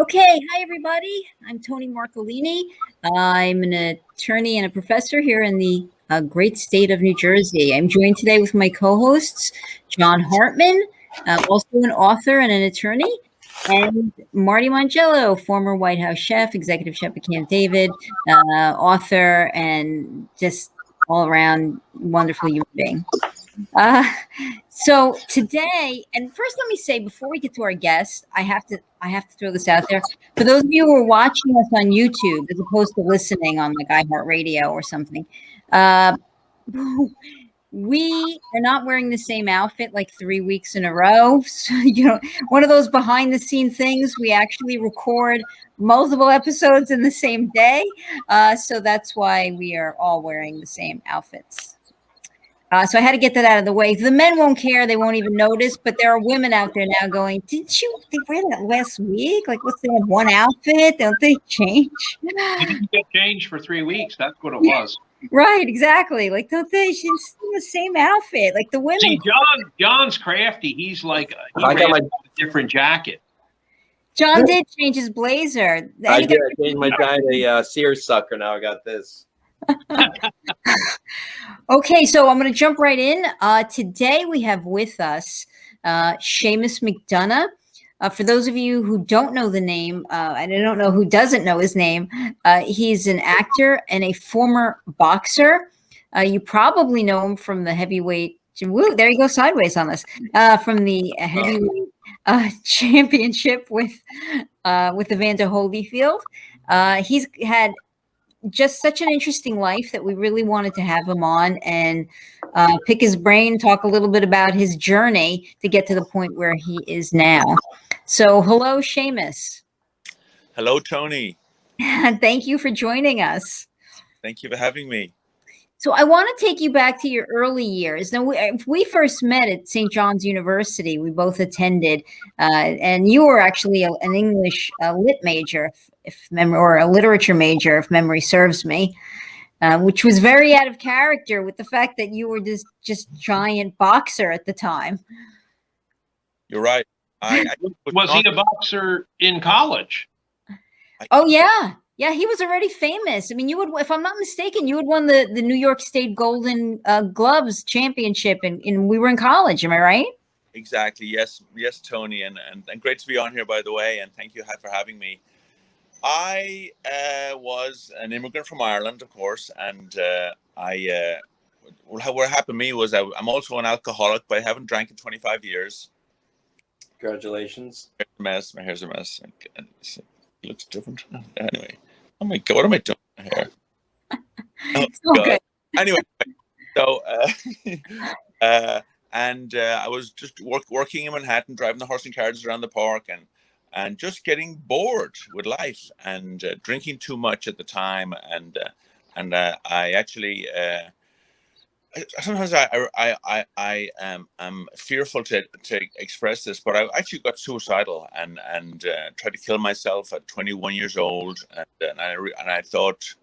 Okay, hi everybody. I'm Tony Marcolini. I'm an attorney and a professor here in the great state of New Jersey. I'm joined today with my co-hosts, John Hartman, also an author and an attorney, and Marty Mangello, former White House chef, executive chef at Camp David, author, and just all around wonderful human being. So today, and first let me say, before we get to our guest, I have to throw this out there. For those of you who are watching us on YouTube, as opposed to listening on like iHeartRadio or something, we are not wearing the same outfit like 3 weeks in a row. So, one of those behind the scene things, we actually record multiple episodes in the same day. So that's why we are all wearing the same outfits. So I had to get that out of the way. The men won't care. They won't even notice. But there are women out there now going, they wear that last week? Like, what's that one outfit? Don't they change? You didn't get changed for 3 weeks. That's what it was. Right, exactly. Like, don't they? She's still the same outfit. Like the women. See, John's crafty. He's like, he ran a different jacket. John did change his blazer. I did. I changed my tie to a seersucker. Now I got this. Okay, so I'm going to jump right in. Today we have with us Seamus McDonagh. For those of you who don't know the name, and I don't know who doesn't know his name, he's an actor and a former boxer. You probably know him from the heavyweight. Woo, there you go, sideways on this. From the heavyweight championship with Evander Holyfield. He's had just such an interesting life that we really wanted to have him on and pick his brain, talk a little bit about his journey to get to the point where he is now. So hello, Seamus. Hello, Tony. Thank you for joining us. Thank you for having me. So I want to take you back to your early years. Now, we first met at St. John's University. We both attended, and you were actually an English lit major, or a literature major, if memory serves me, which was very out of character with the fact that you were this just giant boxer at the time. You're right. Was he a boxer in college? Oh, yeah. Yeah, he was already famous. I mean, if I'm not mistaken, you had won the New York State Golden Gloves Championship, and we were in college. Am I right? Exactly. Yes, Tony, and great to be on here, by the way, and thank you for having me. I was an immigrant from Ireland, of course, and what happened to me was I'm also an alcoholic, but I haven't drank in 25 years. Congratulations. My hair's a mess. It looks different. Anyway. Oh my God, what am I doing here? Oh, okay. Anyway, so I was just working in Manhattan, driving the horse and carriages around the park, and just getting bored with life and drinking too much at the time, and I actually sometimes I am fearful to express this, but I actually got suicidal and tried to kill myself at 21 years old, and I thought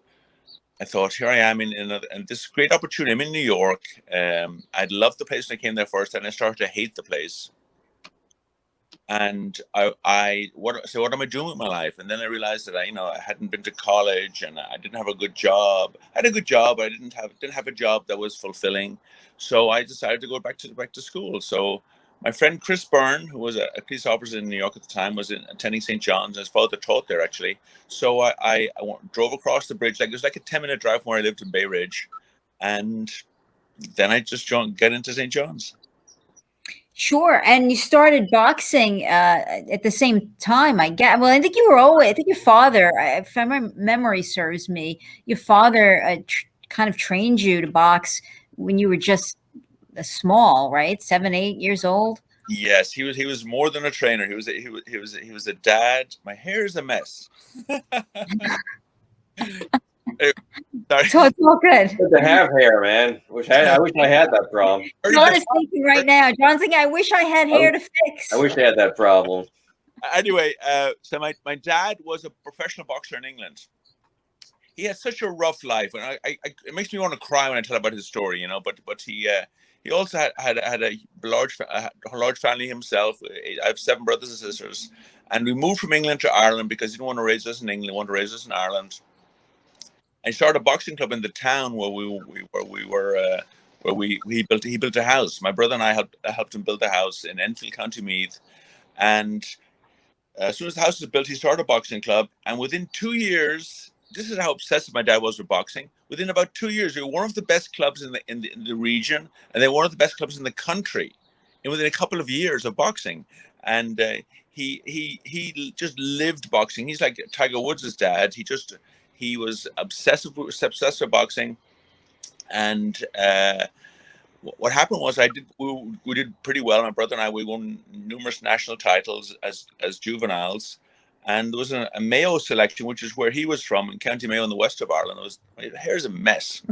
here I am in this great opportunity. I'm in New York. I'd loved the place when I came there first, and I started to hate the place. And what am I doing with my life? And then I realized that I hadn't been to college, and I didn't have a good job. I had a good job, but I didn't have a job that was fulfilling. So I decided to go back to school. So my friend Chris Byrne, who was a police officer in New York at the time, was attending St. John's. His father taught there, actually. So I drove across the bridge. It was like a 10-minute drive from where I lived in Bay Ridge, and then I just get into St. John's. Sure. And you started boxing at the same time, I guess. Well, I think your father, if my memory serves me, your father kind of trained you to box when you were just small, right? 7, 8 years old. Yes, he was more than a trainer. He was a dad. My hair is a mess. Sorry. So it's all good. Good to have hair, man. I wish I had that problem. John is thinking right now. John's thinking, I wish I had hair to fix. I wish I had that problem. Anyway, so my dad was a professional boxer in England. He had such a rough life, and it makes me want to cry when I tell about his story, But He also had a large family himself. I have 7 brothers and sisters, and we moved from England to Ireland because he didn't want to raise us in England. He wanted to raise us in Ireland. I started a boxing club in the town where he built a house. My brother and I helped him build a house in Enfield, County Meath, and as soon as the house was built, he started a boxing club, and within 2 years, this is how obsessive my dad was with boxing. Within about 2 years, we were one of the best clubs in the region, and then one of the best clubs in the country. And within a couple of years of boxing, and he just lived boxing. He's like Tiger Woods' dad. He was obsessive with boxing, and what happened was we did pretty well. My brother and I, we won numerous national titles as juveniles, and there was a Mayo selection, which is where he was from, in County Mayo in the west of Ireland. My hair's a mess.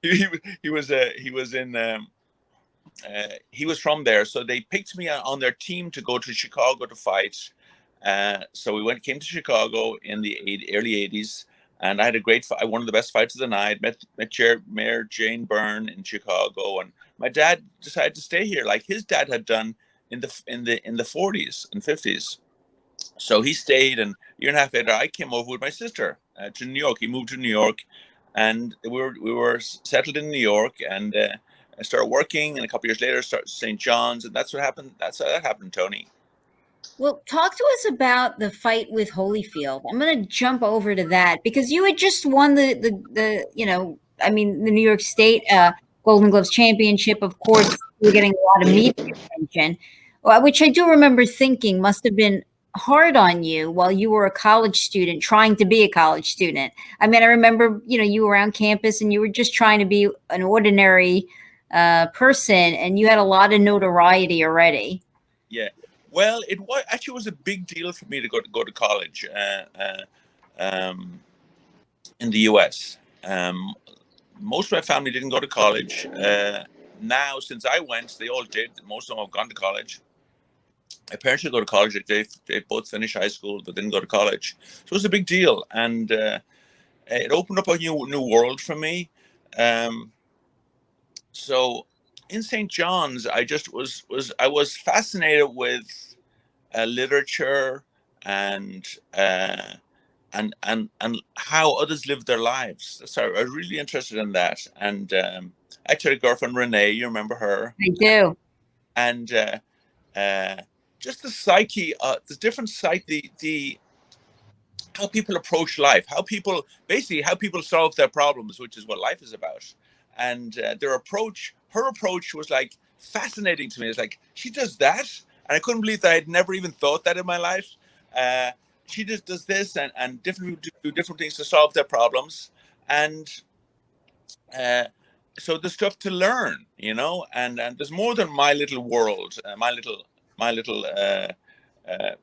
he was from there, so they picked me on their team to go to Chicago to fight. So we came to Chicago in the early 80s, and I had a great fight. I won the best fights of the night. Met Mayor Jane Byrne in Chicago, and my dad decided to stay here, like his dad had done in the 40s and 50s. So he stayed, and a year and a half later, I came over with my sister to New York. He moved to New York, and we were settled in New York, and I started working, and a couple of years later, started St. John's, and that's what happened. That's how that happened, Tony. Well, talk to us about the fight with Holyfield. I'm going to jump over to that because you had just won the the New York State Golden Gloves Championship. Of course, you were getting a lot of media attention, which I do remember thinking must have been hard on you while you were a college student, trying to be a college student. I mean, I remember, you were around campus and you were just trying to be an ordinary person, and you had a lot of notoriety already. Yeah. Well, it was a big deal for me to go to college in the U.S. Most of my family didn't go to college. Now, since I went, they all did. Most of them have gone to college. My parents didn't go to college. They both finished high school, but didn't go to college. So it was a big deal, and it opened up a new world for me. So in St. John's, I was fascinated with literature and how others live their lives. So I was really interested in that. And I had a girlfriend, Renee. You remember her? I do. And just the psyche, the different psyche, the how people approach life, how people solve their problems, which is what life is about. And her approach was like fascinating to me. It's like, she does that, and I couldn't believe that I'd never even thought that in my life. She just does this, and different people do different things to solve their problems, and so there's stuff to learn, and there's more than my little world, my little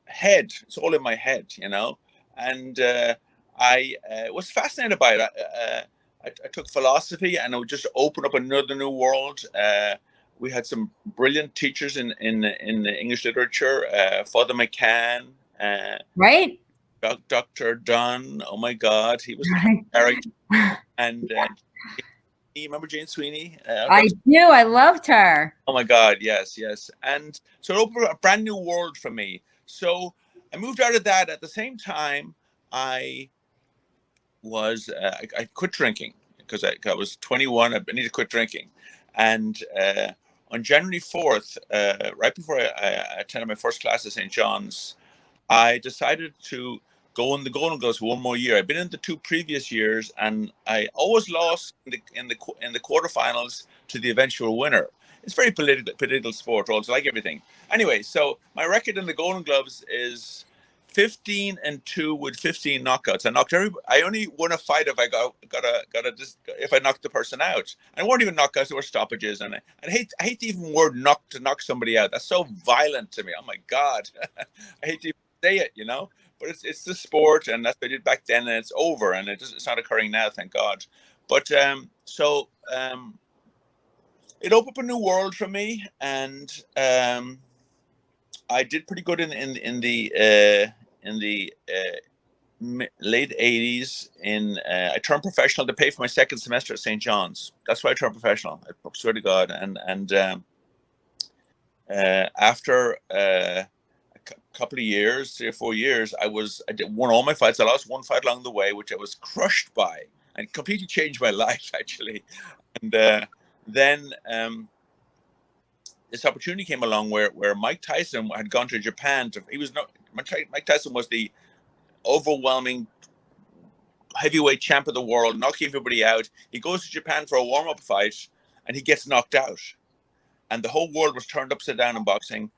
head. It's all in my head, and I was fascinated by it. I took philosophy, and it would just open up another new world. We had some brilliant teachers in English literature, Father McCann, right? Dr. Dunn. Oh my God, he was a character. And you remember Jane Sweeney? I do. I loved her. Oh my God, yes. And so it opened up a brand new world for me. So I moved out of that. At the same time, I quit drinking because I was 21. I needed to quit drinking. And on January 4th, right before I attended my first class at St. John's, I decided to go in the Golden Gloves one more year. I've been in the 2 previous years, and I always lost in the quarterfinals to the eventual winner. It's very political sport, also, like everything. Anyway, so my record in the Golden Gloves is 15-2 with 15 knockouts. I only won a fight if I if I knocked the person out. And it weren't even knockouts; they were stoppages. And I hate the even word to knock somebody out. That's so violent to me. Oh my God, I hate to even say it, But it's the sport, and that's what I did back then, and it's over, and it's not occurring now, thank God. But it opened up a new world for me, and I did pretty good in the late 80s. I turned professional to pay for my second semester at St. John's. That's why I turned professional. I swear to God. And after a couple of years, 3 or 4 years, I won all my fights. I lost one fight along the way, which I was crushed by, and completely changed my life actually. And then this opportunity came along where Mike Tyson had gone to Japan. Mike Tyson was the overwhelming heavyweight champ of the world, knocking everybody out. He goes to Japan for a warm-up fight, and he gets knocked out. And the whole world was turned upside down in boxing.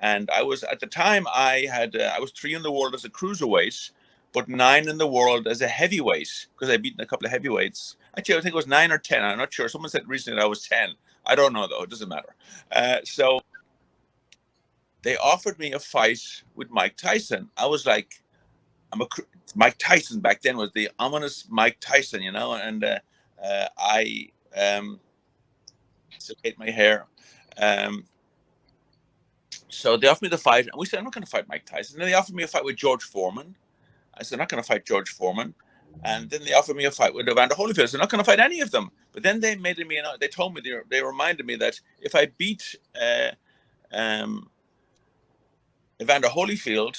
And I was, at the time, I was 3 in the world as a cruiserweight, but 9 in the world as a heavyweight, because I'd beaten a couple of heavyweights. Actually, I think it was 9 or 10. I'm not sure. Someone said recently that I was 10. I don't know, though. It doesn't matter. So they offered me a fight with Mike Tyson. I was like, Mike Tyson back then was the ominous Mike Tyson, you know, and I still hate my hair. So they offered me the fight, and we said, I'm not going to fight Mike Tyson. And then they offered me a fight with George Foreman. I said, I'm not going to fight George Foreman. And then they offered me a fight with Evander Holyfield. I said, I'm not going to fight any of them. But then they made me, they told me, they reminded me that if I beat Evander Holyfield,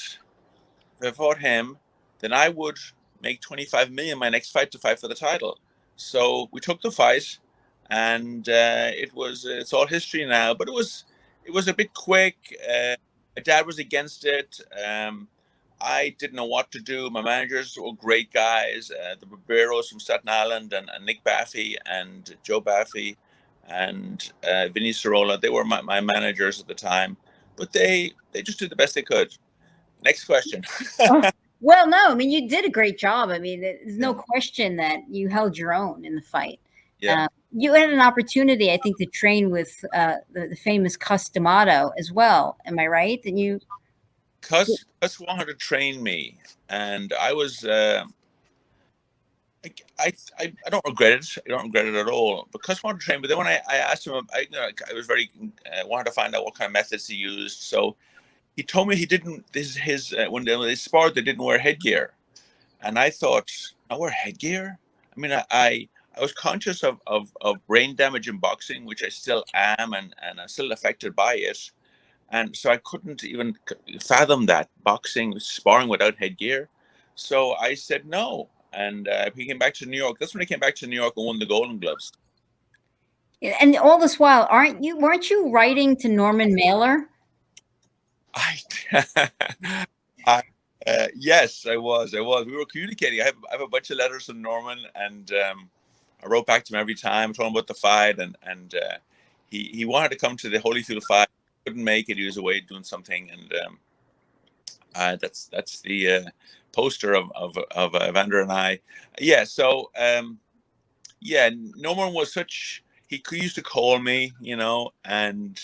if I fought him, then I would make 25 million my next fight to fight for the title. So we took the fight, and it's all history now. But it was a bit quick. My dad was against it. I didn't know what to do. My managers were great guys. The Barberos from Staten Island, and Nick Baffey and Joe Baffey and Vinny Sorolla. They were my managers at the time. But they just did the best they could. Next question. Well, no, I mean, you did a great job. I mean, there's no question that you held your own in the fight. Yeah. You had an opportunity, I think, to train with the famous Cus D'Amato as well. Am I right? And you... Cus wanted to train me, and I was... I don't regret it. I don't regret it at all. But Cus wanted to train me. But then when I asked him, I was very... wanted to find out what kind of methods he used. So he told me he didn't... when they sparred, they didn't wear headgear. And I thought, I wear headgear? I mean, I was conscious of brain damage in boxing, which I still am, and I'm still affected by it. And so I couldn't even fathom that boxing, sparring without headgear. So I said no. And he came back to New York. That's when he came back to New York and won the Golden Gloves. And all this while, weren't you writing to Norman Mailer? Yes, I was. We were communicating. I have a bunch of letters from Norman, and I wrote back to him every time, told him about the fight, and he wanted to come to the Holyfield fight. Couldn't make it. He was away doing something, and that's the poster of Evander and I. Yeah. So Norman was such. He used to call me, you know, and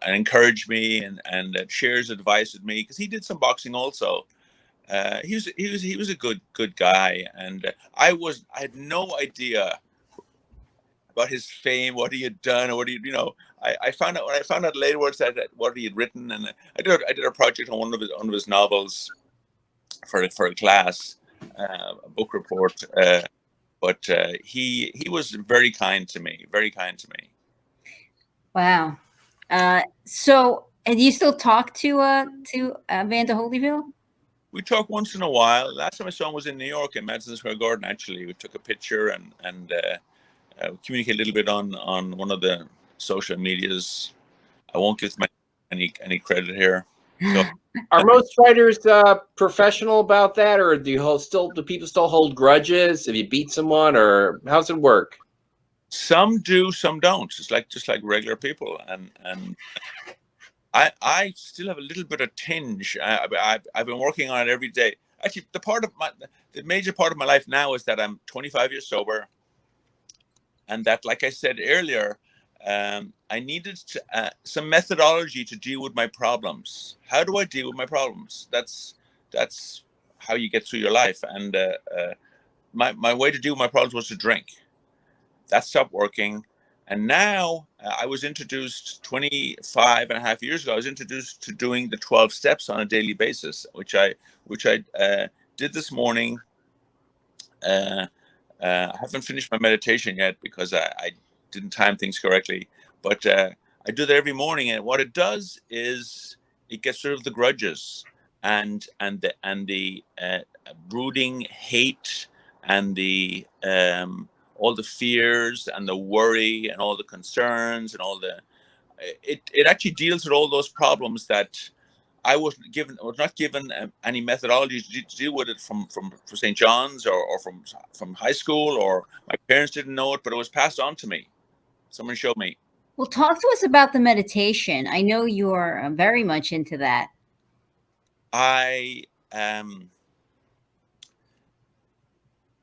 encourage me and share his advice with me, because he did some boxing also. He was a good guy, and I had no idea about his fame, what he had done, or I found out later what he had written, and I did a project on one of his novels for a class, a book report. But he was very kind to me, very kind to me. Wow. So, and do you still talk to Evander Holyfield? We talk once in a while. Last time I saw him was in New York in Madison Square Garden. Actually, we took a picture and we communicated a little bit on one of the social medias. I won't give any credit here. So. Are most fighters professional about that, or do people still hold grudges if you beat someone, or how's it work? Some do, some don't. It's just like regular people, and I still have a little bit of tinge. I've been working on it every day. Actually, the major part of my life now is that I'm 25 years sober, and that, like I said earlier, I needed some methodology to deal with my problems. How do I deal with my problems? That's how you get through your life. And my way to deal with my problems was to drink. That stopped working. And now I was introduced 25 and a half years ago. I was introduced to doing the 12 steps on a daily basis, which I did this morning. I haven't finished my meditation yet because I didn't time things correctly, but I do that every morning, and what it does is it gets rid of the grudges and the brooding hate and the all the fears and the worry and all the concerns and all the it actually deals with all those problems that I was not given any methodology to deal with it from St. John's or from high school, or my parents didn't know it, but it was passed on to me. Someone showed me. Well, talk to us about the meditation. I know you're very much into that. I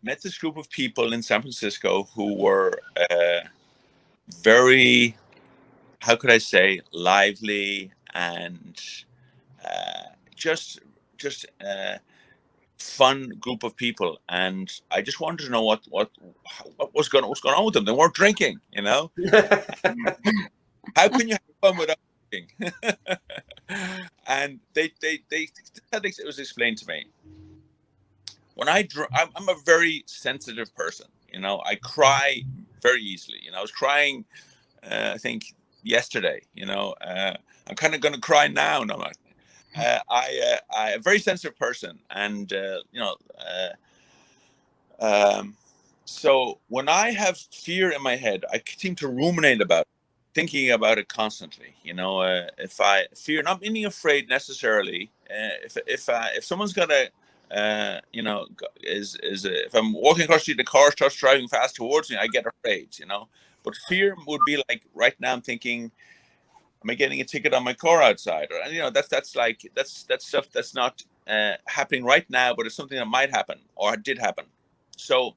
met this group of people in San Francisco who were very, how could I say, lively and just fun group of people, and I just wanted to know what was going on with them. They weren't drinking, you know. How can you have fun without drinking? And it was explained to me. When I'm a very sensitive person, you know. I cry very easily. You know, I was crying, I think yesterday. You know, I'm kind of going to cry now. No, I'm not. I'm a very sensitive person, and so when I have fear in my head, I seem to ruminate about it, thinking about it constantly. You know, if I fear, not meaning afraid necessarily. If someone's got a if I'm walking across the street, the car starts driving fast towards me, I get afraid. You know, but fear would be like right now. I'm thinking, am I getting a ticket on my car outside? Or, you know, that's stuff that's not happening right now, but it's something that might happen or did happen. So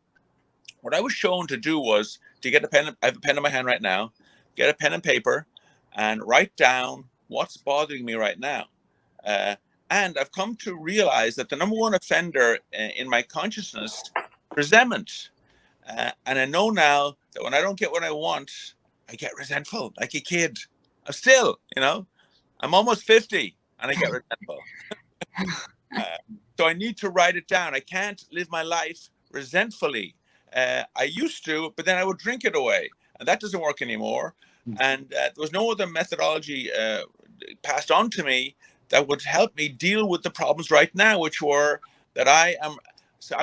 what I was shown to do was to get a pen. I have a pen in my hand right now. Get a pen and paper and write down what's bothering me right now. And I've come to realize that the number one offender in my consciousness is resentment. And I know now that when I don't get what I want, I get resentful like a kid. I'm still, you know, I'm almost 50 and I get resentful. So I need to write it down. I can't live my life resentfully. I used to, but then I would drink it away, and that doesn't work anymore. And there was no other methodology passed on to me that would help me deal with the problems right now, which were that I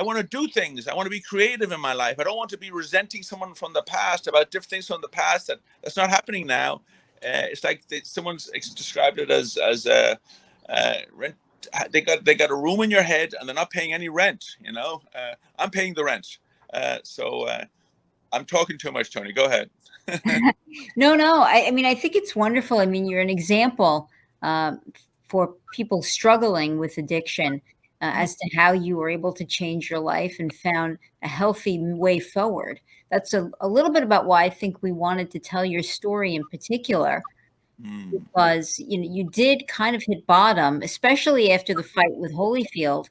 want to do things. I want to be creative in my life. I don't want to be resenting someone from the past about different things from the past that's not happening now. It's like someone's described it as rent. They got a room in your head and they're not paying any rent. You know, I'm paying the rent. So I'm talking too much, Tony. Go ahead. No. I mean, I think it's wonderful. I mean, you're an example for people struggling with addiction as to how you were able to change your life and found a healthy way forward. That's a little bit about why I think we wanted to tell your story in particular, because you did kind of hit bottom, especially after the fight with Holyfield.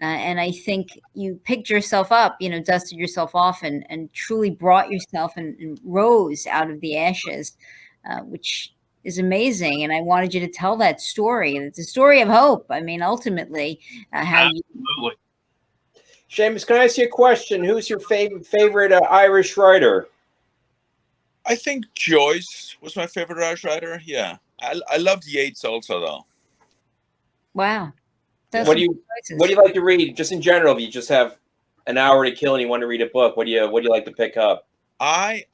And I think you picked yourself up, dusted yourself off and truly brought yourself and rose out of the ashes, which is amazing. And I wanted you to tell that story. It's a story of hope. I mean, ultimately, Absolutely. Seamus, can I ask you a question? Who's your favorite Irish writer? I think Joyce was my favorite Irish writer. Yeah. I loved Yeats also, though. Wow. What do you like to read, just in general? If you just have an hour to kill and you want to read a book, what do you like to pick up? I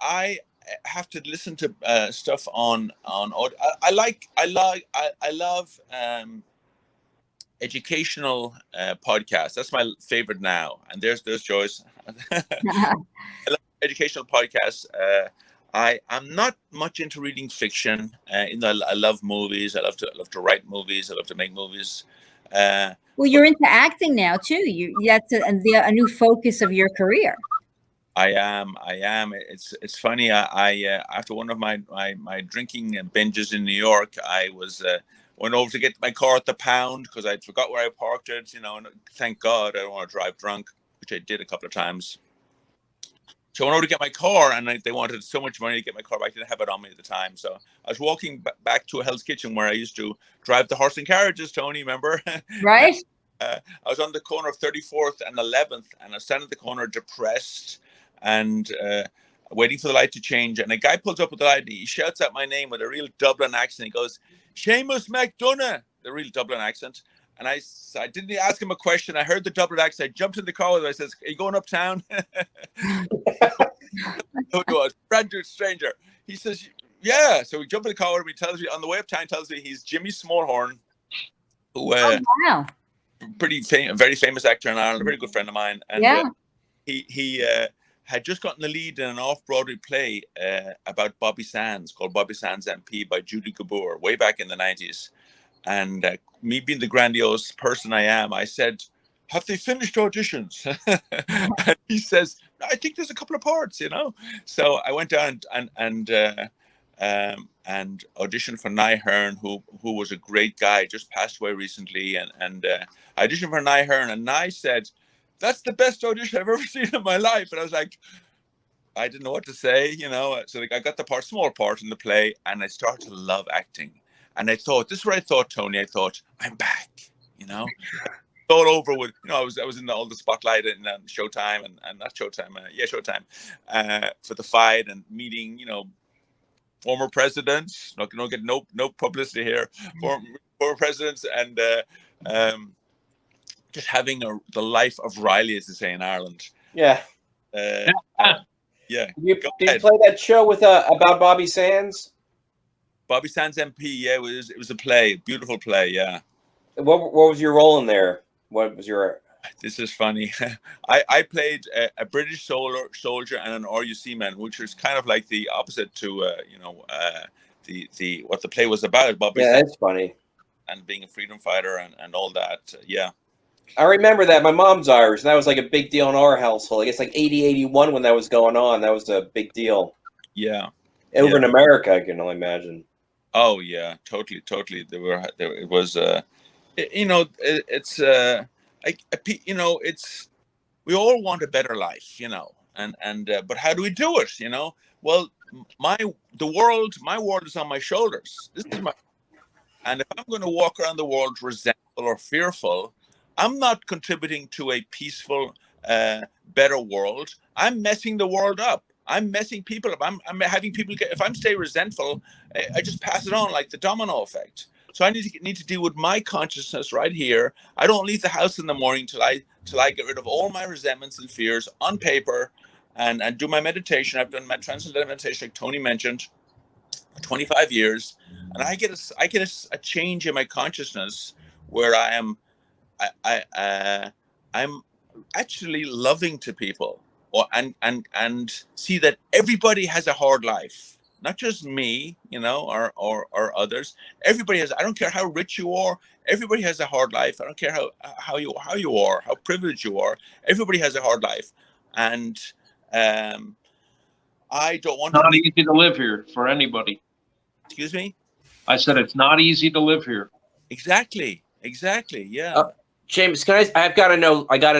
have to listen to stuff on audio. I love educational podcasts. That's my favorite now. And there's Joyce. I love educational podcasts. I'm not much into reading fiction. I love movies. I love to write movies. I love to make movies. Well, you're into acting now too. That's a new focus of your career. I am. It's funny. I after one of my drinking binges in New York, I went over to get my car at the pound because I forgot where I parked it. And thank God I don't want to drive drunk, which I did a couple of times. So I went over to get my car, and they wanted so much money to get my car back. I didn't have it on me at the time. So I was walking back to a Hell's Kitchen where I used to drive the horse and carriages, Tony, remember? Right. I was on the corner of 34th and 11th, and I was standing at the corner depressed and waiting for the light to change. And a guy pulls up with the light, and he shouts out my name with a real Dublin accent. He goes, "Seamus McDonagh," the real Dublin accent. And I didn't ask him a question. I heard the Dublin accent. I jumped in the car with him. I says, "Are you going uptown?" Who it was, brand new stranger. He says, "Yeah." So we jump in the car with him. He tells me on the way uptown, tells me he's Jimmy Smallhorn, who wow, very famous actor in Ireland, a very good friend of mine. And he had just gotten the lead in an off-Broadway play about Bobby Sands called Bobby Sands MP by Judy Gabor way back in the 90s. And me being the grandiose person I am, I said, "Have they finished auditions?" And he says, "I think there's a couple of parts, you know." So I went down and auditioned for Nye Hearn, who was a great guy, just passed away recently. And I auditioned for Nye Hearn, and Nye said, "That's the best audition I've ever seen in my life." And I was like, I didn't know what to say, you know. So I got the small part in the play, and I started to love acting. And I thought, this is what I thought, Tony. I thought, I'm back, you know. All over with, you know, I was in all the spotlight and Showtime and not Showtime, Showtime, for the fight and meeting, you know, former presidents. Not gonna get no publicity here. Former presidents and just having the life of Riley, as they say in Ireland. Yeah. Yeah. Did you play that show with about Bobby Sands? Bobby Sands MP. Yeah, it was a play, beautiful play. Yeah. What was your role in there? What was your? This is funny. I played a British soldier and an RUC man, which was kind of like the opposite to you know, the what the play was about. Bobby Sands, that's funny. And being a freedom fighter and all that. Yeah. I remember that. My mom's Irish, and that was like a big deal in our household. I guess like 80, 81 when that was going on. That was a big deal. Yeah. Over in America, I can only imagine. Oh yeah, totally. It was you know, it's you know, it's, we all want a better life, you know, and but how do we do it, you know? Well, my world is on my shoulders. This is my, and if I'm going to walk around the world resentful or fearful, I'm not contributing to a peaceful, better world. I'm messing the world up. I'm messing people up. I'm having people get, if I'm stay resentful, I just pass it on like the domino effect. So I need to deal with my consciousness right here. I don't leave the house in the morning till I get rid of all my resentments and fears on paper, and do my meditation. I've done my Transcendental Meditation, like Tony mentioned, for 25 years, and I get a change in my consciousness where I'm actually loving to people, and see that everybody has a hard life. Not just me, you know, or others. Everybody has. I don't care how rich you are. Everybody has a hard life. I don't care how you are, how privileged you are. Everybody has a hard life, and I don't want. Not easy to live here for anybody. Excuse me. I said it's not easy to live here. Exactly. Yeah. James, I got to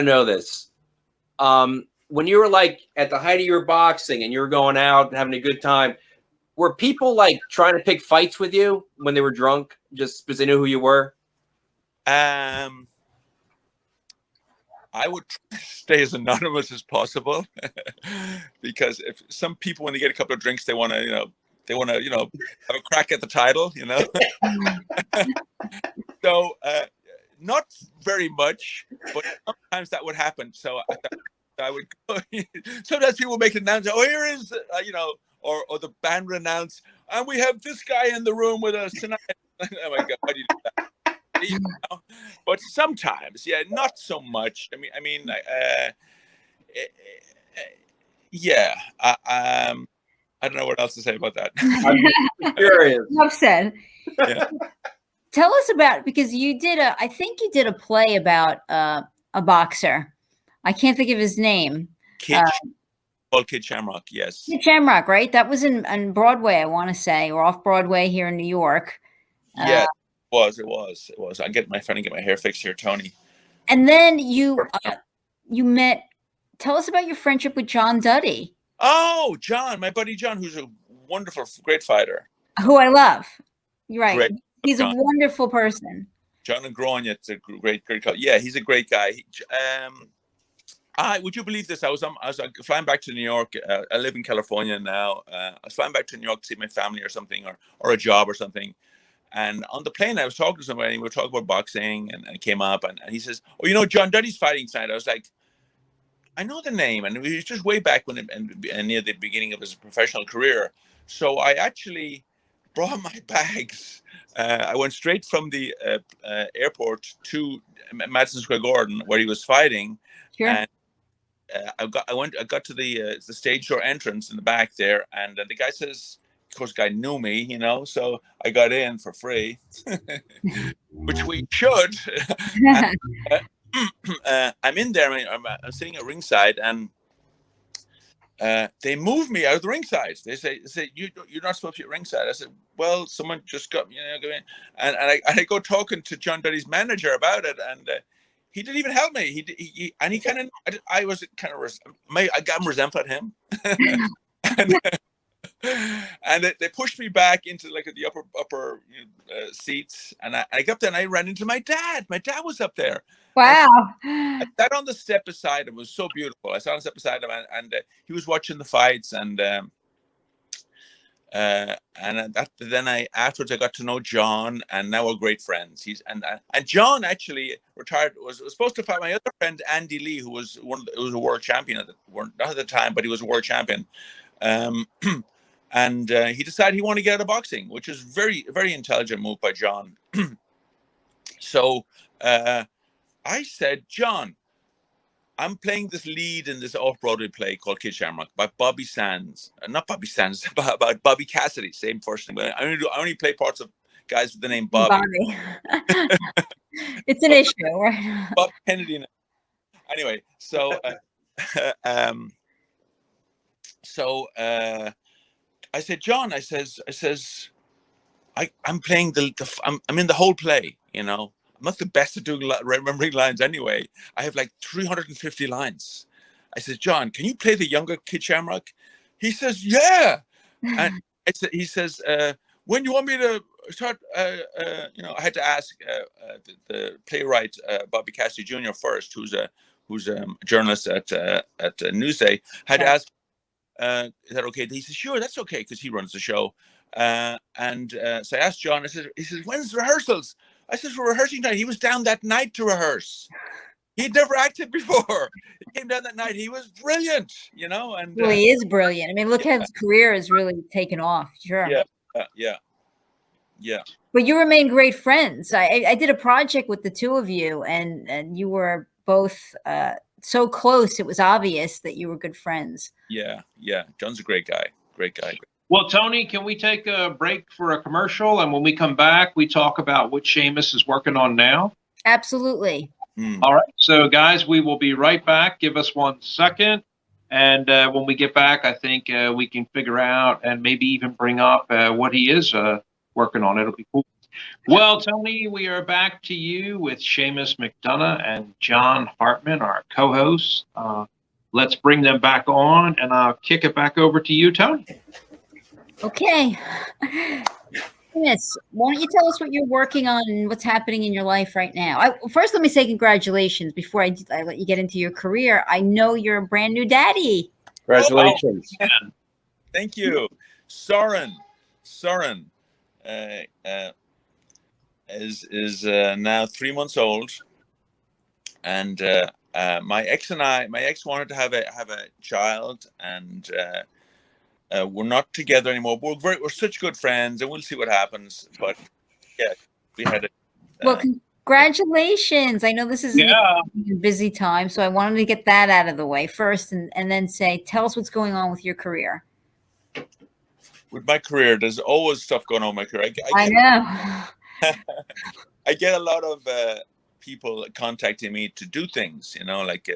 know this. When you were like at the height of your boxing and you were going out and having a good time, were people like trying to pick fights with you when they were drunk just because they knew who you were? I would try to stay as anonymous as possible because if some people, when they get a couple of drinks, they want to, you know, have a crack at the title, you know. So not very much, but sometimes that would happen. So I would go. Sometimes people make an announcement. Oh, here is, you know. Or the band would announce, and we have this guy in the room with us tonight. Oh my God, why do you do that? You know? But sometimes, yeah, not so much. I mean, yeah. I don't know what else to say about that. I'm curious. Enough said. Yeah. Tell us about, because I think you did a play about a boxer. I can't think of his name. Called Kid Shamrock, yes. Kid Shamrock, right? That was in Broadway, I want to say, or off Broadway here in New York. Yeah, it was. I'm trying to get my hair fixed here, Tony. And then you met. Tell us about your friendship with John Duddy. Oh, John, my buddy John, who's a wonderful, great fighter. Who I love. You're right. Great. He's a wonderful person. John and Gronya, it's a great call. Yeah, he's a great guy. Would you believe this? I was flying back to New York. I live in California now. I was flying back to New York to see my family or something, or a job or something. And on the plane, I was talking to somebody, and we were talking about boxing, and it came up, and he says, "Oh, you know, John Duddy's fighting tonight." I was like, I know the name, and it was just way back when, and near the beginning of his professional career. So I actually brought my bags. I went straight from the airport to Madison Square Garden, where he was fighting. Sure. And I got to the stage door entrance in the back there, and the guy says, of course, the guy knew me, you know, so I got in for free, which we should. And, I'm in there. I'm sitting at ringside, and they moved me out of the ringside. They say you're not supposed to be at ringside. I said, well, someone just got me, go in, and I go talking to John Duddy's manager about it, and he didn't even help me. He kind of, I was kind of, I got resentful at him, and they pushed me back into like the upper seats, and I got up there and I ran into my dad. My dad was up there. Wow. I sat on the step beside him. It was so beautiful. I sat on the step beside him, and he was watching the fights, and then afterwards I got to know John, and now we're great friends. And John actually retired. Was supposed to fight my other friend Andy Lee, who was a world champion not at the time, but he was a world champion. And he decided he wanted to get out of boxing, which is very, very intelligent move by John. So I said, John, I'm playing this lead in this off-Broadway play called Kid Shamrock by Bobby Sands. Not Bobby Sands, about Bobby Cassidy, same first name. I only play parts of guys with the name Bobby. It's an issue, right? Bob Kennedy. Anyway, so I said, John, I says, I'm playing I'm in the whole play, you know. I'm not the best at doing remembering lines anyway. I have like 350 lines. I said, John, can you play the younger Kid Shamrock? He says, yeah. And he says, when you want me to start, I had to ask the playwright, Bobby Cassidy Jr. first, who's a journalist at Newsday. Had to ask, is that okay? He said, sure, that's okay, because he runs the show. So I asked John, he says, when's rehearsals? I said, we're rehearsing tonight. He was down that night to rehearse. He'd never acted before. He came down that night. He was brilliant, you know. And well, he is brilliant. I mean, look how his career has really taken off. Sure. Yeah. But you remain great friends. I did a project with the two of you, and you were both so close. It was obvious that you were good friends. Yeah. John's a great guy. Great guy. Well, Tony, can we take a break for a commercial? And when we come back, we talk about what Seamus is working on now. Absolutely. All right. So, guys, we will be right back. Give us 1 second. And when we get back, I think we can figure out and maybe even bring up what he is working on. It'll be cool. Well, Tony, we are back to you with Seamus McDonagh and John Hartman, our co-hosts. Let's bring them back on, and I'll kick it back over to you, Tony. Okay. Yes. Why don't you tell us what you're working on and what's happening in your life right now? First, let me say congratulations before I let you get into your career. I know you're a brand new daddy. Congratulations. Oh, thank you. Soren is now 3 months old, and my ex wanted to have a child, and we're not together anymore. But we're such good friends, and we'll see what happens. But yeah, we had it. Well, congratulations! I know this is a busy time, so I wanted to get that out of the way first, and then tell us what's going on with your career. With my career, there's always stuff going on in my career. I know. I get a lot of people contacting me to do things, you know, like,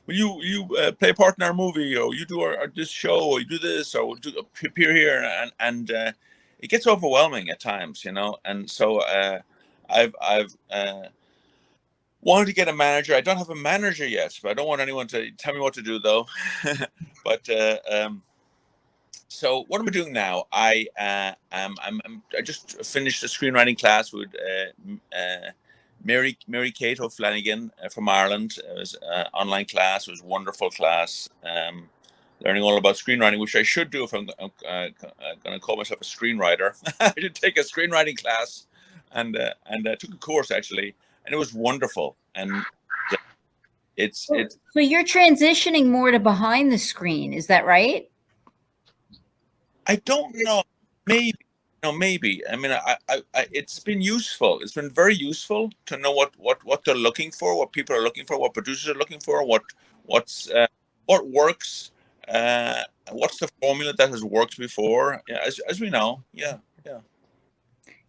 will you play a part in our movie, or you do this show, or you do this, or do appear here, and it gets overwhelming at times, you know. And so I've wanted to get a manager. I don't have a manager yet, but I don't want anyone to tell me what to do, though. But so what am I doing now? I just finished a screenwriting class with Mary Kate O'Flanagan from Ireland. It was an online class. It was a wonderful class. Learning all about screenwriting, which I should do if I'm going to call myself a screenwriter. I should take a screenwriting class, and took a course actually, and it was wonderful. And it's So you're transitioning more to behind the screen, is that right? I don't know, maybe. Maybe. I mean, I it's been useful. It's been very useful to know what they're looking for, what people are looking for, what producers are looking for, what works, what's the formula that has worked before. Yeah, as we know, yeah.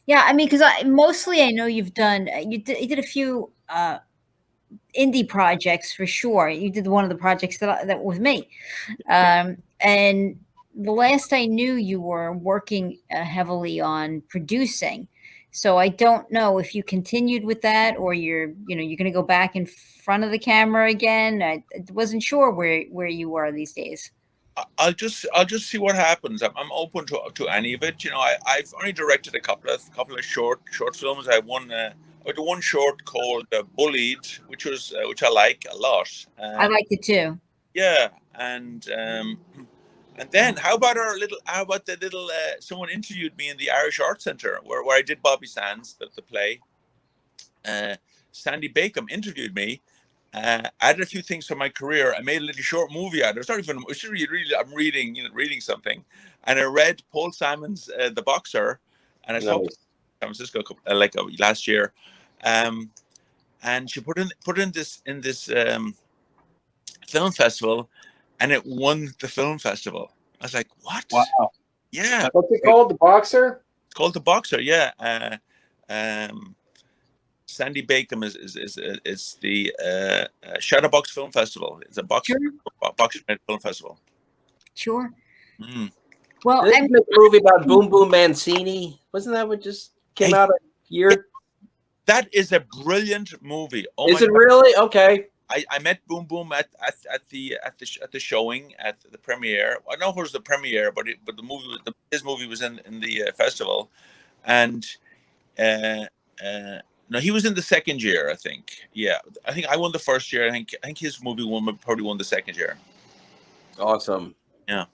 Yeah, I mean, because mostly I know you've done you did a few indie projects for sure. You did one of the projects that with me, and the last I knew, you were working heavily on producing. So I don't know if you continued with that, or you're going to go back in front of the camera again. I wasn't sure where you were these days. I'll just see what happens. I'm open to any of it. I've only directed a couple of short films. I did one short called Bullied, which I like a lot. I liked it too. Yeah, and then how about the little someone interviewed me in the Irish Arts Centre where I did Bobby Sands, the play. Sandy Bacon interviewed me. Added a few things from my career. I made a little short movie out of it. It's not even. It's really. I'm reading something, and I read Paul Simon's The Boxer, and I saw San Francisco last year, and she put in this film festival, and it won the film festival. I was like, what? Wow. Yeah. What's it called? The Boxer? It's called The Boxer. Yeah. Sandy Bacon is the Shadowbox Film Festival. It's a boxing film festival. Sure. Mm. Well, Didn't make a movie about Boom Boom Mancini. Wasn't that what just came out a year? That is a brilliant movie. Oh, is it really? Okay. I met Boom Boom at the showing, at the premiere. I don't know if it was the premiere, but the movie, his movie was in the festival, and no, he was in the second year, I think. Yeah, I think I won the first year. I think his movie probably won the second year. Awesome. Yeah.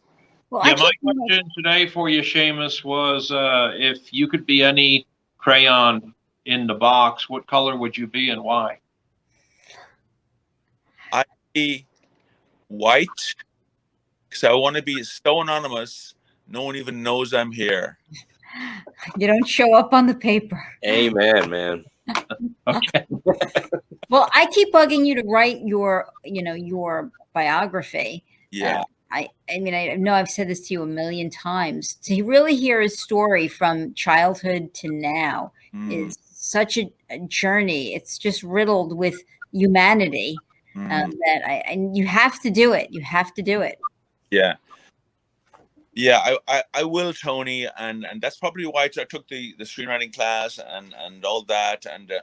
well, Yeah, my question today for you, Seamus, was if you could be any crayon in the box, what color would you be and why? I'd be white, because I want to be so anonymous, no one even knows I'm here. You don't show up on the paper. Amen, man. Okay. Well, I keep bugging you to write your biography. Yeah. I mean, I know I've said this to you a million times. To really hear his story from childhood to now is such a journey. It's just riddled with humanity and you have to do it. You have to do it. Yeah. Yeah, I will, Tony, and that's probably why I took the screenwriting class and all that, and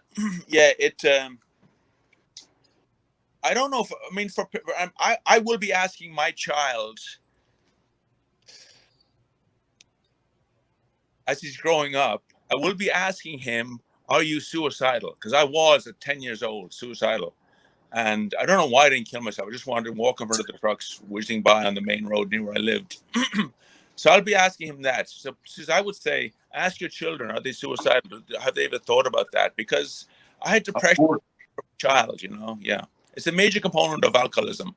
yeah, it. I don't know if I will be asking my child as he's growing up. I will be asking him, "Are you suicidal?" Because I was at 10 years old suicidal, and I don't know why I didn't kill myself. I just wanted to walk in front of the trucks whizzing by on the main road near where I lived. So I'll be asking him that. So I would say, ask your children, are they suicidal? Have they ever thought about that? Because I had depression as a child, Yeah. It's a major component of alcoholism,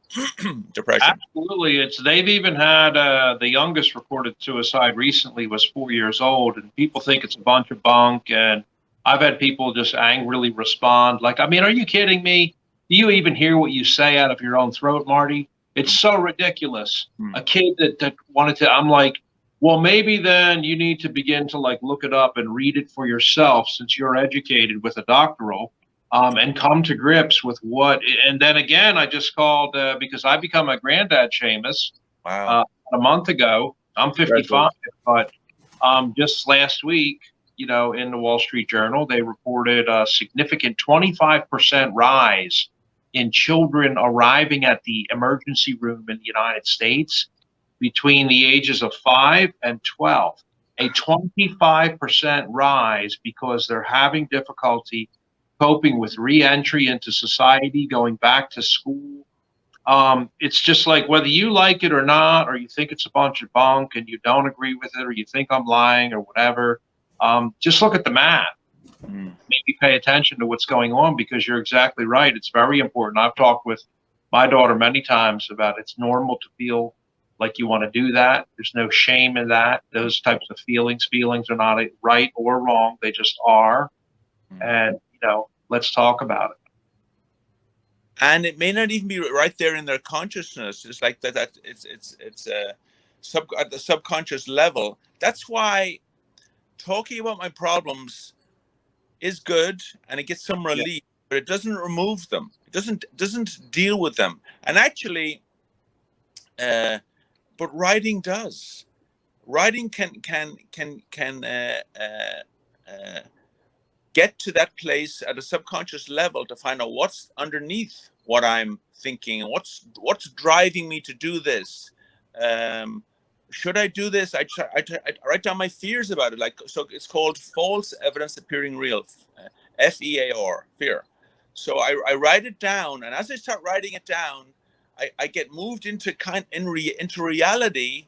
depression. Absolutely. They've even had the youngest reported suicide recently was 4 years old, and people think it's a bunch of bunk. And I've had people just angrily respond like, I mean, are you kidding me? Do you even hear what you say out of your own throat, Marty? It's so ridiculous. A kid that wanted to, I'm like, well, maybe then you need to begin to look it up and read it for yourself since you're educated with a doctoral, and come to grips with what. And then again, I just called because I become a granddad, Seamus, Wow. a month ago. I'm 55, but just last week, in the Wall Street Journal, they reported a significant 25% rise in children arriving at the emergency room in the United States between the ages of 5 and 12. A 25% rise because they're having difficulty coping with re-entry into society, going back to school. It's just like whether you like it or not, or you think it's a bunch of bunk and you don't agree with it, or you think I'm lying or whatever, just look at the math. Maybe pay attention to what's going on, because you're exactly right. It's very important. I've talked with my daughter many times about it's normal to feel like you want to do that. There's no shame in that. Those types of feelings are not right or wrong. They just are. And, let's talk about it. And it may not even be right there in their consciousness. It's like that it's at the subconscious level. That's why talking about my problems is good, and it gets some relief, but it doesn't remove them. It doesn't deal with them. And actually, but writing does. Writing can get to that place at a subconscious level to find out what's underneath what I'm thinking and what's driving me to do this. Should I do this? I write down my fears about it. So it's called false evidence appearing real, FEAR, fear. So I write it down, and as I start writing it down, I get moved into into reality,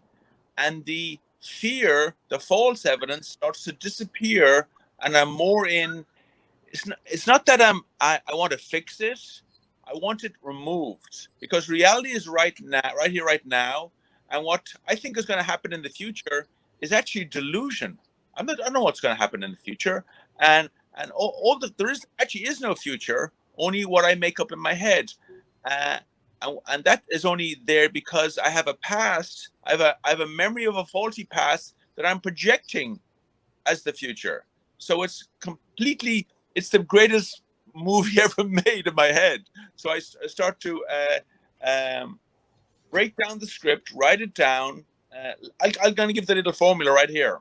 and the fear, the false evidence, starts to disappear, and I'm more in. It's not that I want to fix it. I want it removed, because reality is right here, right now. And what I think is going to happen in the future is actually delusion. I don't know what's going to happen in the future, and there is no future, only what I make up in my head, and that is only there because I have a past. I have a memory of a faulty past that I'm projecting as the future. So it's the greatest movie ever made in my head. So I start to break down the script, write it down. I'm going to give the little formula right here.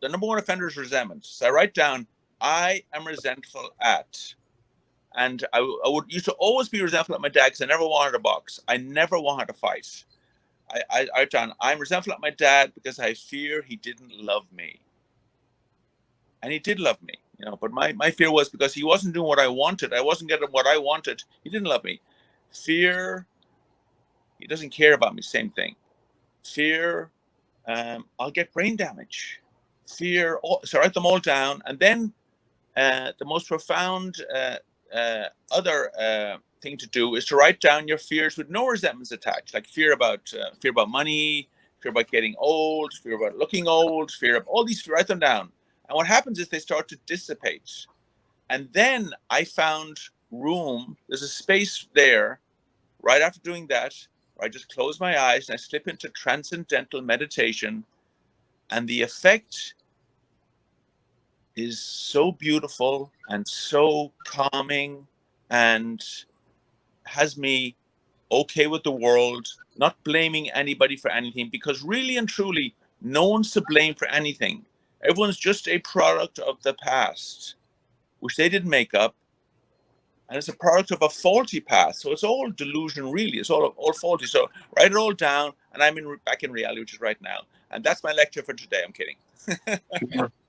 The number one offender is resentment. So I write down, I am resentful at. And I used to always be resentful at my dad because I never wanted a box. I never wanted to fight. I write down, I'm resentful at my dad because I fear he didn't love me. And he did love me, but my fear was because he wasn't doing what I wanted. I wasn't getting what I wanted. He didn't love me. Fear, he doesn't care about me. Same thing. Fear, I'll get brain damage. Fear, so write them all down. And then the most profound other thing to do is to write down your fears with no resentments attached, like fear about money, fear about getting old, fear about looking old, fear of all these. Write them down. And what happens is they start to dissipate. And then I found room. There's a space there right after doing that, where I just close my eyes and I slip into Transcendental Meditation. And the effect is so beautiful and so calming, and has me okay with the world, not blaming anybody for anything, because really and truly, no one's to blame for anything. Everyone's just a product of the past, which they didn't make up. And it's a product of a faulty past. So it's all delusion, really. It's all faulty. So write it all down, and I'm back in reality, which is right now. And that's my lecture for today. I'm kidding.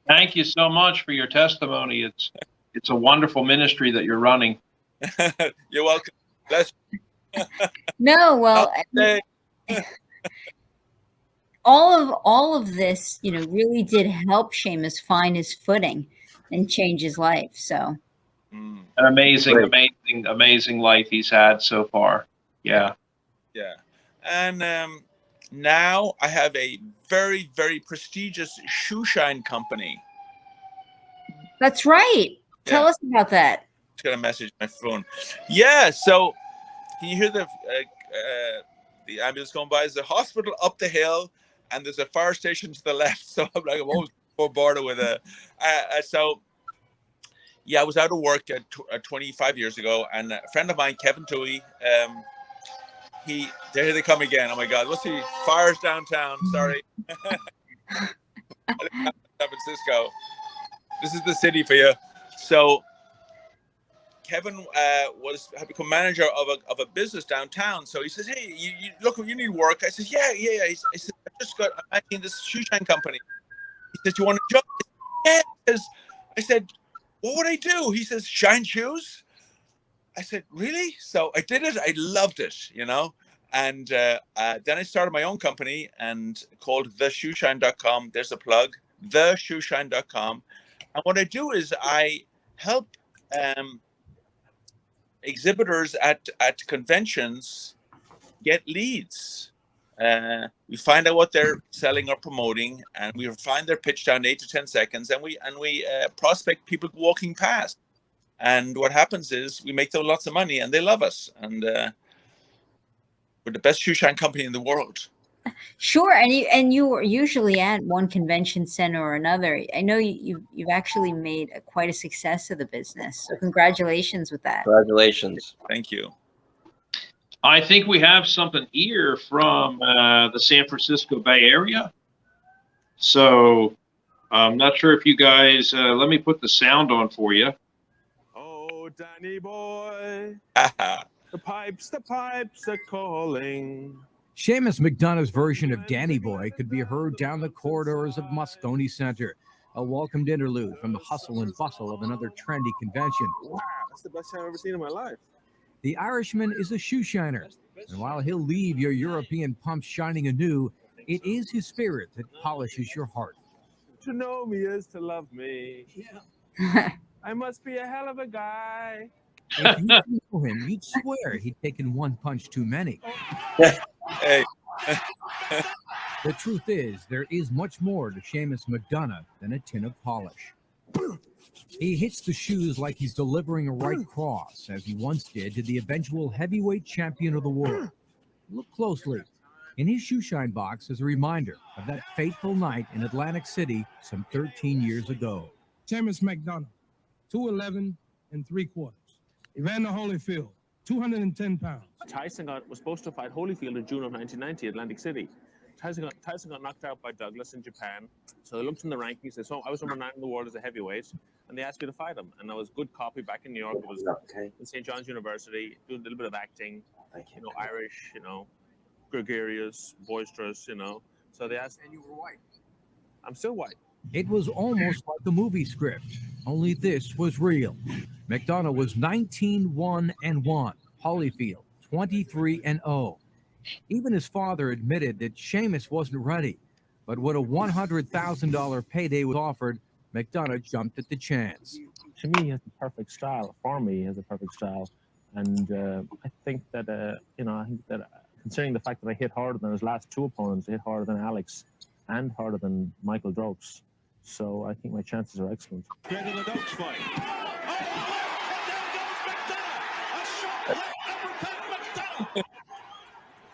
Thank you so much for your testimony. It's a wonderful ministry that you're running. You're welcome. Bless you. No, well, all of this, really did help Seamus find his footing and change his life. So an amazing life he's had so far. Yeah. And now I have a very, very prestigious shoe shine company. That's right. Tell us about that. Just got a message on my phone. Yeah. So can you hear the ambulance going by? There's a hospital up the hill, and there's a fire station to the left. So I'm always on border with a. So yeah, I was out of work 25 years ago, and a friend of mine, Kevin Toohey, there they come again. Oh my God, let's see, fires downtown. Sorry. San Francisco. This is the city for you. So Kevin had become manager of a business downtown. So he says, "Hey, you look, you need work." I said, "Yeah." I said, "I'm in this shoe shine company." He said, "You want a job?" I said, what would I do? He says, shine shoes. I said, really? So I did it. I loved it, you know. And then I started my own company and called theshoeshine.com. There's a plug, theshoeshine.com. And what I do is I help exhibitors at conventions get leads. We find out what they're selling or promoting, and we find their pitch down 8 to 10 seconds, and we prospect people walking past. And what happens is we make them lots of money, and they love us. And we're the best shoe shine company in the world. Sure, and you were usually at one convention center or another. I know you've actually made quite a success of the business. So congratulations with that. Congratulations. Thank you. I think we have something here from the San Francisco Bay Area. So I'm not sure if you guys, let me put the sound on for you. Oh, Danny boy, the pipes are calling. Seamus McDonagh's version of Danny Boy could be heard down the corridors of Moscone Center, a welcomed interlude from the hustle and bustle of another trendy convention. Wow, that's the best time I've ever seen in my life. The Irishman is a shoe shiner, and while he'll leave your European pumps shining anew, it is his spirit that polishes your heart. To know me is to love me. I must be a hell of a guy. If you didn't know him, you'd swear he'd taken one punch too many. Hey. The truth is, there is much more to Seamus McDonagh than a tin of polish. He hits the shoes like he's delivering a right cross, as he once did to the eventual heavyweight champion of the world. Look closely. In his shoe shine box is a reminder of that fateful night in Atlantic City some 13 years ago. Seamus McDonagh, 211 3/4. Evander Holyfield, 210 pounds. Tyson was supposed to fight Holyfield in June of 1990, Atlantic City. Tyson got knocked out by Douglas in Japan. So they looked in the rankings. They saw I was number 9 in the world as a heavyweight, and they asked me to fight him. And I was good copy back in New York. It was in St. John's University, doing a little bit of acting, Irish, gregarious, boisterous, So they asked, and you were white. I'm still white. It was almost like a movie script, only this was real. McDonagh was 19-1-1, Holyfield 23-0. Even his father admitted that Seamus wasn't ready, but when a $100,000 payday was offered, McDonagh jumped at the chance. To me, he has the perfect style. For me, he has a perfect style, and I think that considering the fact that I hit harder than his last 2 opponents, I hit harder than Alex and harder than Michael Dokes. So I think my chances are excellent. Get to the Dokes fight. Oh, and there goes McDonagh. A short right uppercut, McDonagh.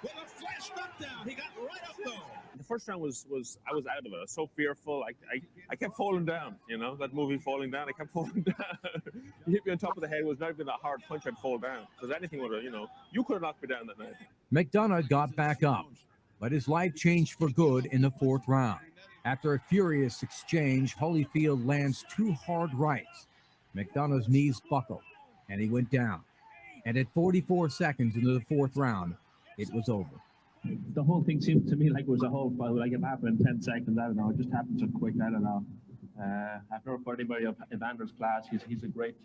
With a flash knockdown, he got right up though. The first round was I was out of it. I was so fearful. I kept falling down. That movie Falling Down. I kept falling down. You hit me on top of the head. It was not even a hard punch. I'd fall down because anything would have. You could have knocked me down that night. McDonagh got back up, but his life changed for good in the 4th round. After a furious exchange, Holyfield lands 2 hard rights. McDonagh's knees buckled, and he went down. And at 44 seconds into the 4th round, it was over. The whole thing seemed to me like it was a whole fight. Like it happened in 10 seconds. I don't know. It just happened so quick. I don't know. I've never fought anybody of Evander's class. He's a great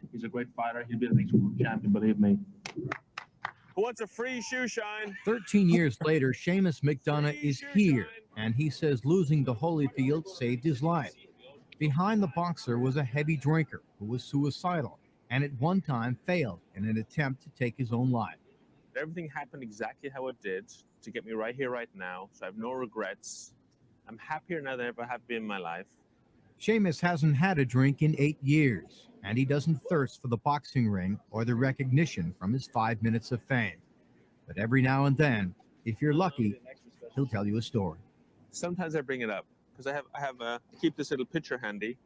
fighter. He'll be the next world champion, believe me. Who wants a free shoe shine? 13 years later, Seamus McDonagh is here, and he says losing to Holyfield saved his life. Behind the boxer was a heavy drinker who was suicidal, and at one time failed in an attempt to take his own life. Everything happened exactly how it did to get me right here, right now. So I have no regrets. I'm happier now than I ever have been in my life. Seamus hasn't had a drink in 8 years, and he doesn't thirst for the boxing ring or the recognition from his 5 minutes of fame. But every now and then, if you're lucky, he'll tell you a story. Sometimes I bring it up because I keep this little picture handy.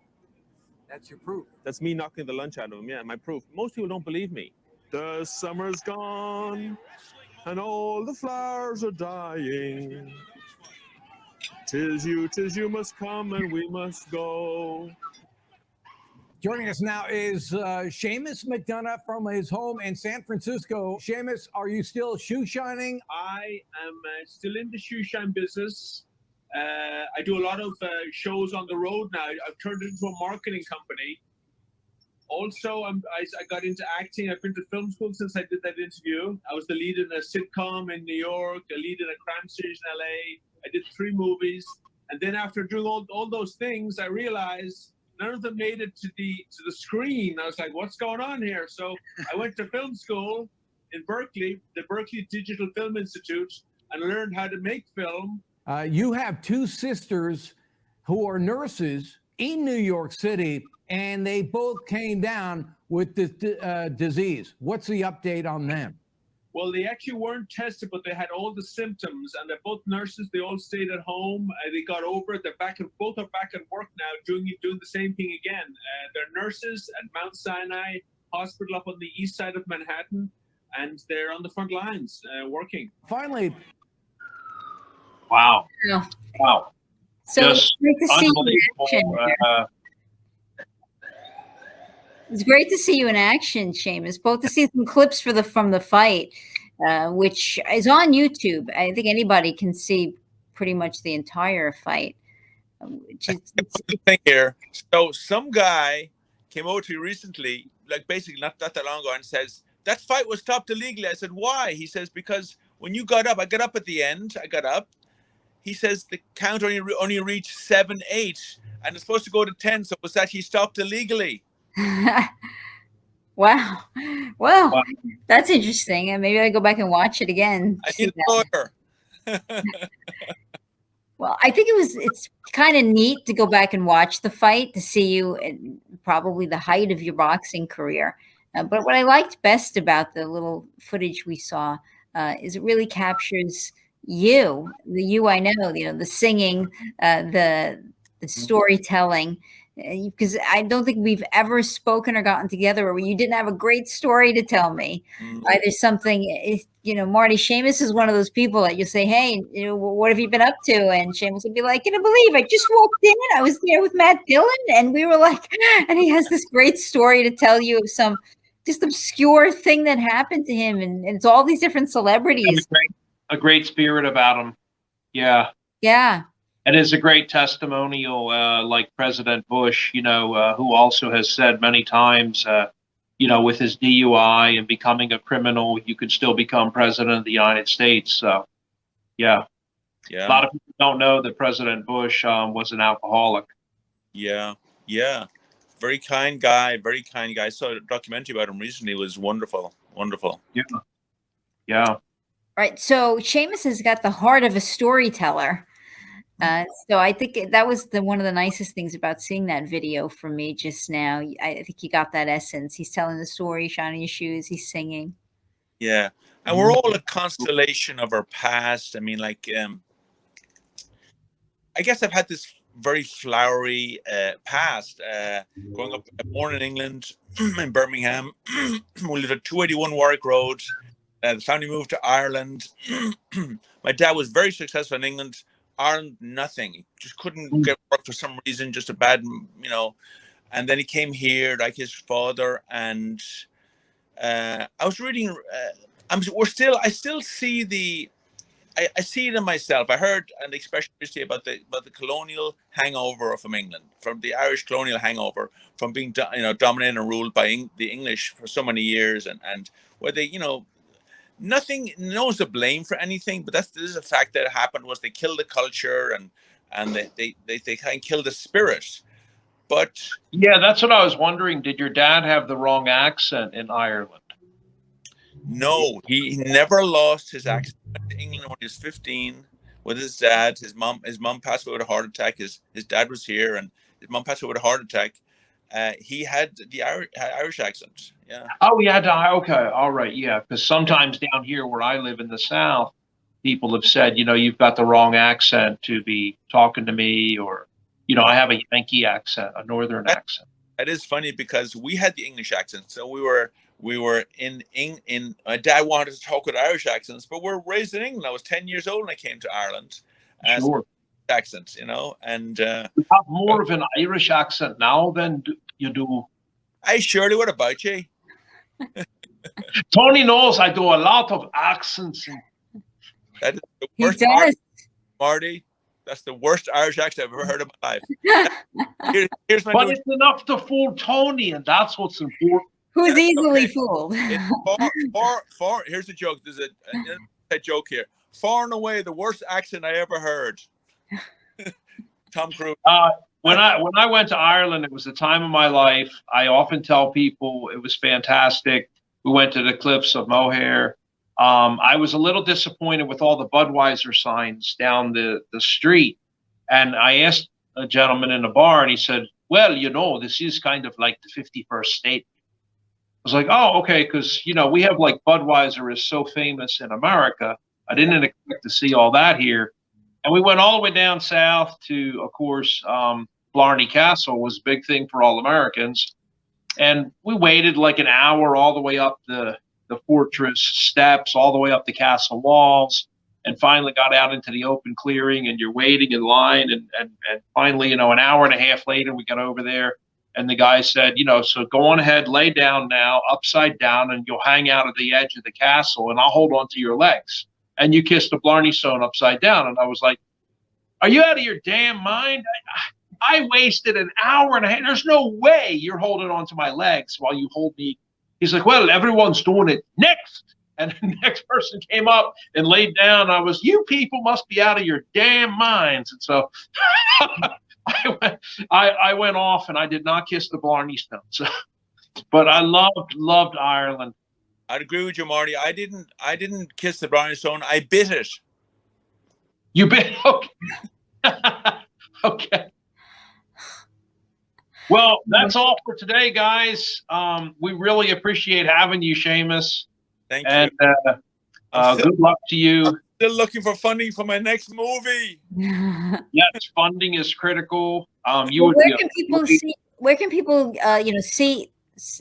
That's your proof. That's me knocking the lunch out of him. Yeah, my proof. Most people don't believe me. The summer's gone and all the flowers are dying. 'Tis you must come and we must go. Joining us now is Seamus McDonagh from his home in San Francisco. Seamus, are you still shoe shining? I am still in the shoe shine business. I do a lot of shows on the road now. I've turned it into a marketing company. Also, I got into acting. I've been to film school since I did that interview. I was the lead in a sitcom in New York, a lead in a crime series in LA. I did 3 movies. And then after doing all those things, I realized none of them made it to the screen. I was like, what's going on here? So I went to film school in Berkeley, the Berkeley Digital Film Institute, and learned how to make film. You have 2 sisters who are nurses in New York City, and they both came down with this disease. What's the update on them? Well, they actually weren't tested, but they had all the symptoms, and they're both nurses. They all stayed at home. They got over it. Both are back at work now, doing the same thing again. They're nurses at Mount Sinai Hospital up on the east side of Manhattan, and they're on the front lines working. Finally. Wow. Yeah. Wow. So Just it's great to see you in action. It's great to see you in action, Seamus. Both to see some clips from the fight, which is on YouTube. I think anybody can see pretty much the entire fight. It's the thing here. So some guy came over to me recently, like basically not that long ago, and says that fight was stopped illegally. I said, why? He says, because when you got up, I got up at the end. I got up. He says the count only reached 7-8, and it's supposed to go to 10, so it was actually stopped illegally. Wow. Well, that's interesting. And maybe I go back and watch it again. I need a lawyer. Well, I think it's kind of neat to go back and watch the fight to see you at probably the height of your boxing career. But what I liked best about the little footage we saw is it really captures you, the you I know, the singing, the storytelling. Because I don't think we've ever spoken or gotten together where you didn't have a great story to tell me. Either something, Marty, Seamus is one of those people that you say, hey, what have you been up to? And Seamus would be like, can you believe I just walked in? I was there with Matt Dillon. And we were like, and he has this great story to tell you of some just obscure thing that happened to him. And it's all these different celebrities. A great spirit about him. Yeah. Yeah. And it's a great testimonial, like President Bush, who also has said many times, with his DUI and becoming a criminal, you could still become president of the United States. So, yeah. A lot of people don't know that President Bush was an alcoholic. Yeah. Very kind guy. I saw a documentary about him recently. It was wonderful. Yeah. Right. So Seamus has got the heart of a storyteller. So I think that was one of the nicest things about seeing that video for me just now. I think you got that essence. He's telling the story, shining his shoes, he's singing. Yeah. And we're all a constellation of our past. I mean, I guess I've had this very flowery past. Growing up, born in England, in Birmingham. We lived at 281 Warwick Road. The family moved to Ireland. My dad was very successful in England. Ireland, nothing. He just couldn't get work for some reason, just a bad, and then he came here like his father. And I was reading, I still see I see it in myself. I heard an expression recently about the colonial hangover from England, from the Irish colonial hangover, from being, dominated and ruled by the English for so many years, and where they, no one's to blame for anything, but this is a fact that happened. Was they killed the culture and they kind of killed the spirit. But yeah, that's what I was wondering. Did your dad have the wrong accent in Ireland? No, he never lost his accent. He went to England when he was 15 with his dad. His mom passed away with a heart attack. His dad was here, and his mom passed away with a heart attack. He had the Irish accent. Yeah. Oh, yeah. Okay. All right. Yeah. Because sometimes down here where I live in the South, people have said, you've got the wrong accent to be talking to me, or, I have a Yankee accent, a Northern accent. That is funny because we had the English accent. So we were in my dad wanted to talk with Irish accents, but we're raised in England. I was 10 years old when I came to Ireland. Sure. Accents, and you have more of an Irish accent now than you do. Hey, Shirley, what about you? Tony knows I do a lot of accents. That is the worst part, Marty. That's the worst Irish accent I've ever heard in my life. Here's my But new. it's enough to fool Tony, and that's what's important. Who's easily okay. fooled? It's far. Here's a joke. There's a joke here. Far and away the worst accent I ever heard. Tom Cruise. When I went to Ireland, it was the time of my life. I often tell people it was fantastic. We went to the cliffs of Moher. I was a little disappointed with all the Budweiser signs down the street. And I asked a gentleman in the bar, and he said, well, you know, this is kind of like the 51st state. I was like, oh, okay, because, you know, we have like Budweiser is so famous in America. I didn't expect to see all that here. And we went all the way down south to, of course, Blarney Castle was a big thing for all Americans. And we waited like an hour all the way up the fortress steps, all the way up the castle walls, and finally got out into the open clearing, and you're waiting in line. And finally, you know, an hour and a half later, we got over there. And the guy said, you know, so go on ahead, lay down now, upside down, and you'll hang out at the edge of the castle, and I'll hold on to your legs. And you kiss the Blarney Stone upside down. And I was like, are you out of your damn mind? I wasted an hour and a half. There's no way you're holding on to my legs while you hold me. He's like, well, everyone's doing it. Next. And the next person came up and laid down. I was, you people must be out of your damn minds. And so I went off, and I did not kiss the Blarney Stone. So, but I loved Ireland. I'd agree with you, Marty. I didn't kiss the Blarney Stone. I bit it. You bit? Okay. Okay. Well, that's all for today, guys. We really appreciate having you, Seamus. Thank you. And good luck to you. Still looking for funding for my next movie. Yes, funding is critical. Where can people see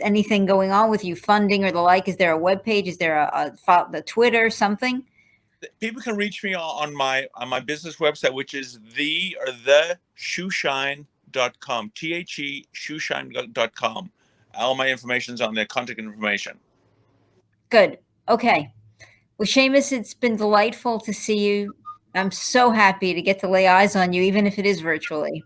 anything going on with you, funding or the like? Is there a web page? Is there the Twitter, something? People can reach me on my business website, which is the shoeshine.com, THE shoeshine.com. All my information's on there, contact information. Good. Okay. Well, Seamus, it's been delightful to see you. I'm so happy to get to lay eyes on you, even if it is virtually.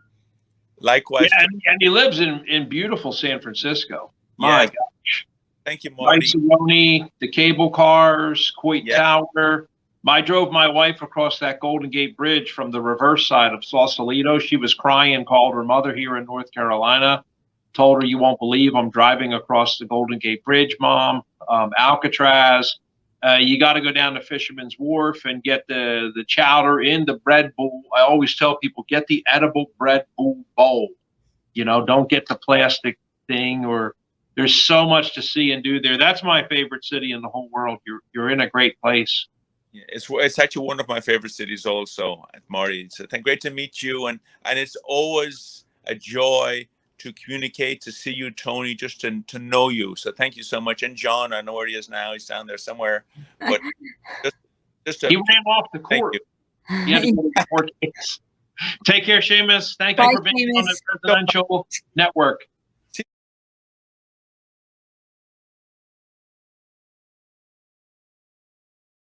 Likewise. Yeah, and he lives in beautiful San Francisco. My gosh. Thank you, Marty. Rice-A-Roni, the cable cars, Coit Tower. I drove my wife across that Golden Gate Bridge from the reverse side of Sausalito. She was crying, called her mother here in North Carolina, told her, you won't believe I'm driving across the Golden Gate Bridge, Mom. Alcatraz. You got to go down to Fisherman's Wharf and get the chowder in the bread bowl. I always tell people, get the edible bread bowl. You know, don't get the plastic thing. Or there's so much to see and do there. That's my favorite city in the whole world. You're in a great place. Yeah, it's actually one of my favorite cities also, Marty. It's great to meet you, and it's always a joy to communicate, to see you, Tony, just to know you. So thank you so much. And John, I know where he is now. He's down there somewhere. But he ran off the court. He had to go to the court case. Take care, Seamus. Thank you for being on the Transcendental Network.